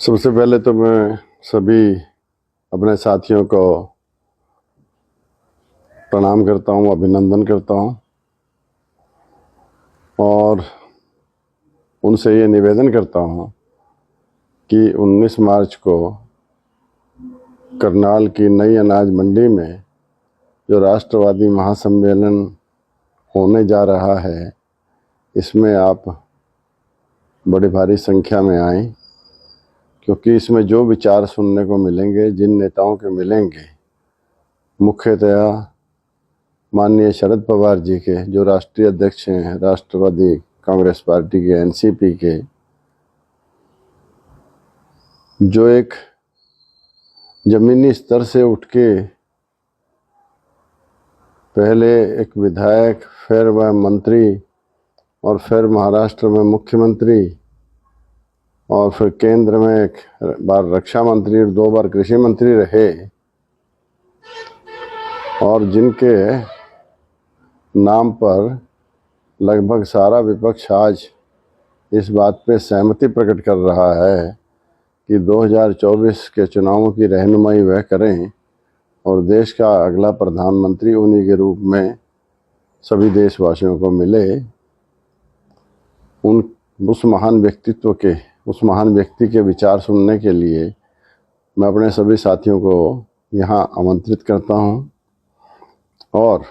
सबसे पहले तो मैं सभी अपने साथियों को प्रणाम करता हूं, अभिनंदन करता हूं और उनसे ये निवेदन करता हूं कि 19 मार्च को करनाल की नई अनाज मंडी में जो राष्ट्रवादी महासम्मेलन होने जा रहा है, इसमें आप बड़ी भारी संख्या में आएं, क्योंकि इसमें जो विचार सुनने को मिलेंगे, जिन नेताओं के मिलेंगे, मुख्यतया माननीय शरद पवार जी के, जो राष्ट्रीय अध्यक्ष हैं राष्ट्रवादी कांग्रेस पार्टी के, एनसीपी के, जो एक जमीनी स्तर से उठ के पहले एक विधायक, फिर वह मंत्री और फिर महाराष्ट्र में मुख्यमंत्री और फिर केंद्र में एक बार रक्षा मंत्री और 2 बार कृषि मंत्री रहे, और जिनके नाम पर लगभग सारा विपक्ष आज इस बात पे सहमति प्रकट कर रहा है कि 2024 के चुनावों की रहनुमाई वह करें और देश का अगला प्रधानमंत्री उन्हीं के रूप में सभी देशवासियों को मिले। उस महान व्यक्तित्व के, उस महान व्यक्ति के विचार सुनने के लिए मैं अपने सभी साथियों को यहाँ आमंत्रित करता हूँ। और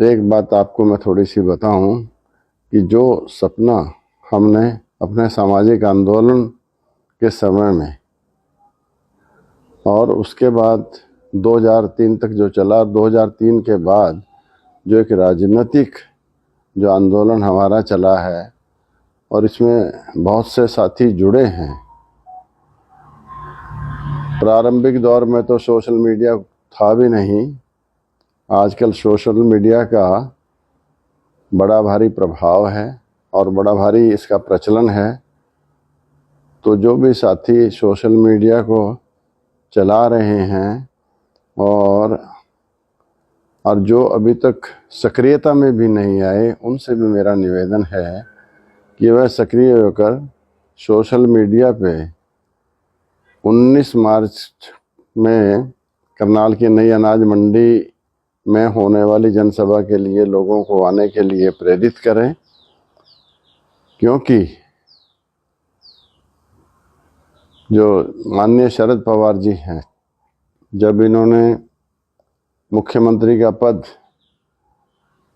एक बात आपको मैं थोड़ी सी बताऊं कि जो सपना हमने अपने सामाजिक आंदोलन के समय में और उसके बाद 2003 तक जो चला, 2003 के बाद जो एक राजनीतिक जो आंदोलन हमारा चला है और इसमें बहुत से साथी जुड़े हैं। प्रारंभिक दौर में तो सोशल मीडिया था भी नहीं। आजकल सोशल मीडिया का बड़ा भारी प्रभाव है और बड़ा भारी इसका प्रचलन है। तो जो भी साथी सोशल मीडिया को चला रहे हैं और जो अभी तक सक्रियता में भी नहीं आए, उनसे भी मेरा निवेदन है कि वह सक्रिय होकर सोशल मीडिया पे 19 मार्च में करनाल की नई अनाज मंडी में होने वाली जनसभा के लिए लोगों को आने के लिए प्रेरित करें, क्योंकि जो माननीय शरद पवार जी हैं, जब इन्होंने मुख्यमंत्री का पद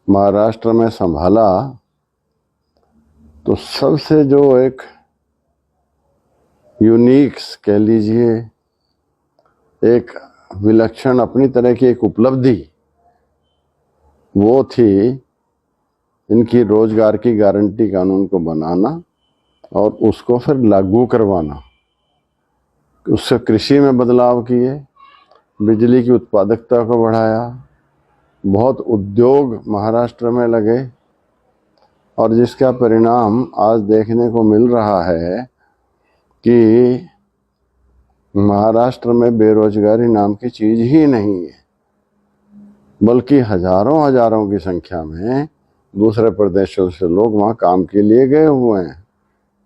महाराष्ट्र में संभाला तो सबसे जो एक यूनिक कह लीजिए, एक विलक्षण अपनी तरह की एक उपलब्धि वो थी इनकी रोजगार की गारंटी कानून को बनाना और उसको फिर लागू करवाना। उससे कृषि में बदलाव किए, बिजली की उत्पादकता को बढ़ाया, बहुत उद्योग महाराष्ट्र में लगे और जिसका परिणाम आज देखने को मिल रहा है कि महाराष्ट्र में बेरोजगारी नाम की चीज ही नहीं है, बल्कि हजारों की संख्या में दूसरे प्रदेशों से लोग वहाँ काम के लिए गए हुए हैं।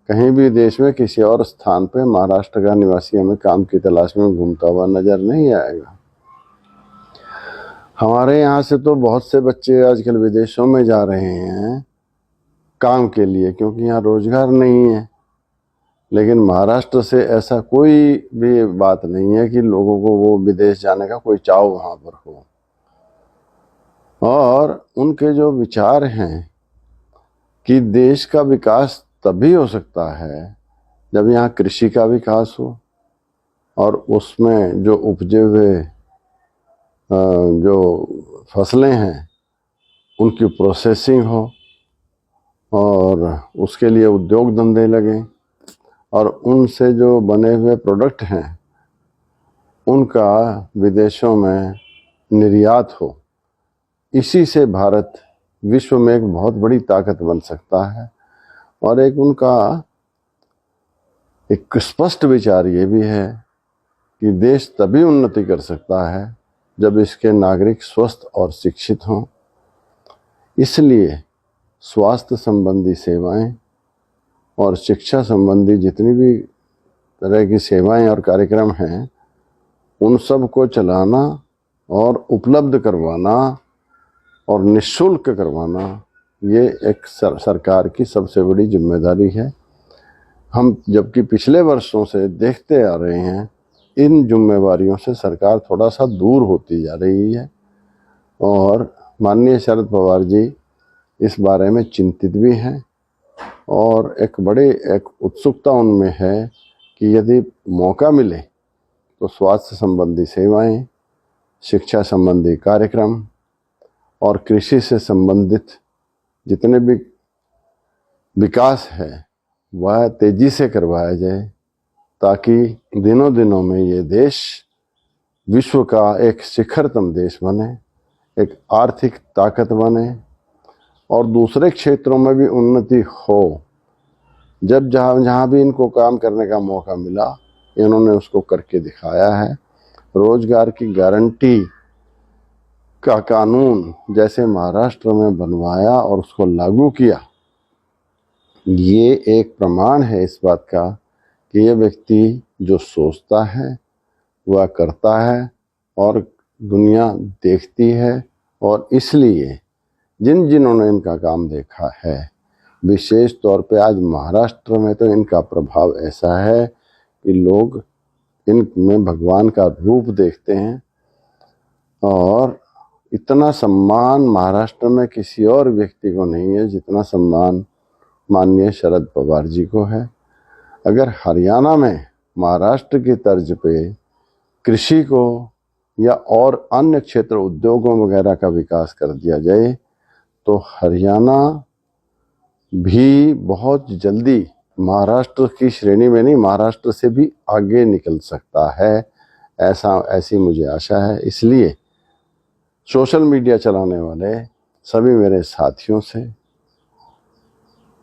कहीं भी देश में किसी और स्थान पे महाराष्ट्र का निवासी हमें काम की तलाश में घूमता हुआ नजर नहीं आएगा। हमारे यहाँ से तो बहुत से बच्चे आजकल विदेशों में जा रहे हैं काम के लिए, क्योंकि यहाँ रोजगार नहीं है। लेकिन महाराष्ट्र से ऐसा कोई भी बात नहीं है कि लोगों को वो विदेश जाने का कोई चाव वहाँ पर हो। और उनके जो विचार हैं कि देश का विकास तभी हो सकता है जब यहाँ कृषि का विकास हो और उसमें जो उपजे हुए जो फसलें हैं उनकी प्रोसेसिंग हो और उसके लिए उद्योग धंधे लगें और उनसे जो बने हुए प्रोडक्ट हैं उनका विदेशों में निर्यात हो। इसी से भारत विश्व में एक बहुत बड़ी ताकत बन सकता है। और एक उनका एक स्पष्ट विचार ये भी है कि देश तभी उन्नति कर सकता है जब इसके नागरिक स्वस्थ और शिक्षित हों। इसलिए स्वास्थ्य संबंधी सेवाएं और शिक्षा संबंधी जितनी भी तरह की सेवाएं और कार्यक्रम हैं, उन सब को चलाना और उपलब्ध करवाना और निःशुल्क करवाना, ये एक सरकार की सबसे बड़ी जिम्मेदारी है। हम जबकि पिछले वर्षों से देखते आ रहे हैं, इन जिम्मेवारियों से सरकार थोड़ा सा दूर होती जा रही है और माननीय शरद पवार जी इस बारे में चिंतित भी हैं और एक उत्सुकता उनमें है कि यदि मौका मिले तो स्वास्थ्य संबंधी सेवाएं, शिक्षा संबंधी कार्यक्रम और कृषि से संबंधित जितने भी विकास है वह तेजी से करवाया जाए, ताकि दिनों दिनों में ये देश विश्व का एक शिखरतम देश बने, एक आर्थिक ताकत बने और दूसरे क्षेत्रों में भी उन्नति हो। जब जहाँ भी इनको काम करने का मौका मिला, इन्होंने उसको करके दिखाया है। रोजगार की गारंटी का कानून जैसे महाराष्ट्र में बनवाया और उसको लागू किया, ये एक प्रमाण है इस बात का कि ये व्यक्ति जो सोचता है वह करता है और दुनिया देखती है। और इसलिए जिन्होंने इनका काम देखा है, विशेष तौर पे आज महाराष्ट्र में तो इनका प्रभाव ऐसा है कि लोग इनमें भगवान का रूप देखते हैं और इतना सम्मान महाराष्ट्र में किसी और व्यक्ति को नहीं है जितना सम्मान माननीय शरद पवार जी को है। अगर हरियाणा में महाराष्ट्र की तर्ज पे कृषि को या और अन्य क्षेत्र उद्योगों वगैरह का विकास कर दिया जाए तो हरियाणा भी बहुत जल्दी महाराष्ट्र की श्रेणी में नहीं, महाराष्ट्र से भी आगे निकल सकता है, ऐसी मुझे आशा है। इसलिए सोशल मीडिया चलाने वाले सभी मेरे साथियों से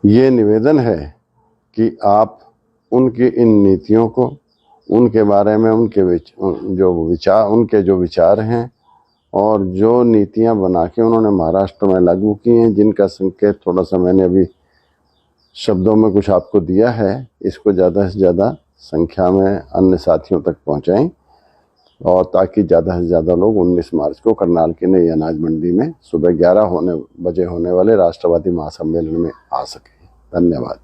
ये निवेदन है कि आप उनकी इन नीतियों को, उनके बारे में उनके जो विचार हैं और जो नीतियां बना के उन्होंने महाराष्ट्र में लागू की हैं, जिनका संकेत थोड़ा सा मैंने अभी शब्दों में कुछ आपको दिया है, इसको ज़्यादा से ज़्यादा संख्या में अन्य साथियों तक पहुंचाएं और ताकि ज़्यादा से ज़्यादा लोग 19 मार्च को करनाल की नई अनाज मंडी में सुबह 11 बजे होने वाले राष्ट्रवादी महासम्मेलन में आ सकें। धन्यवाद।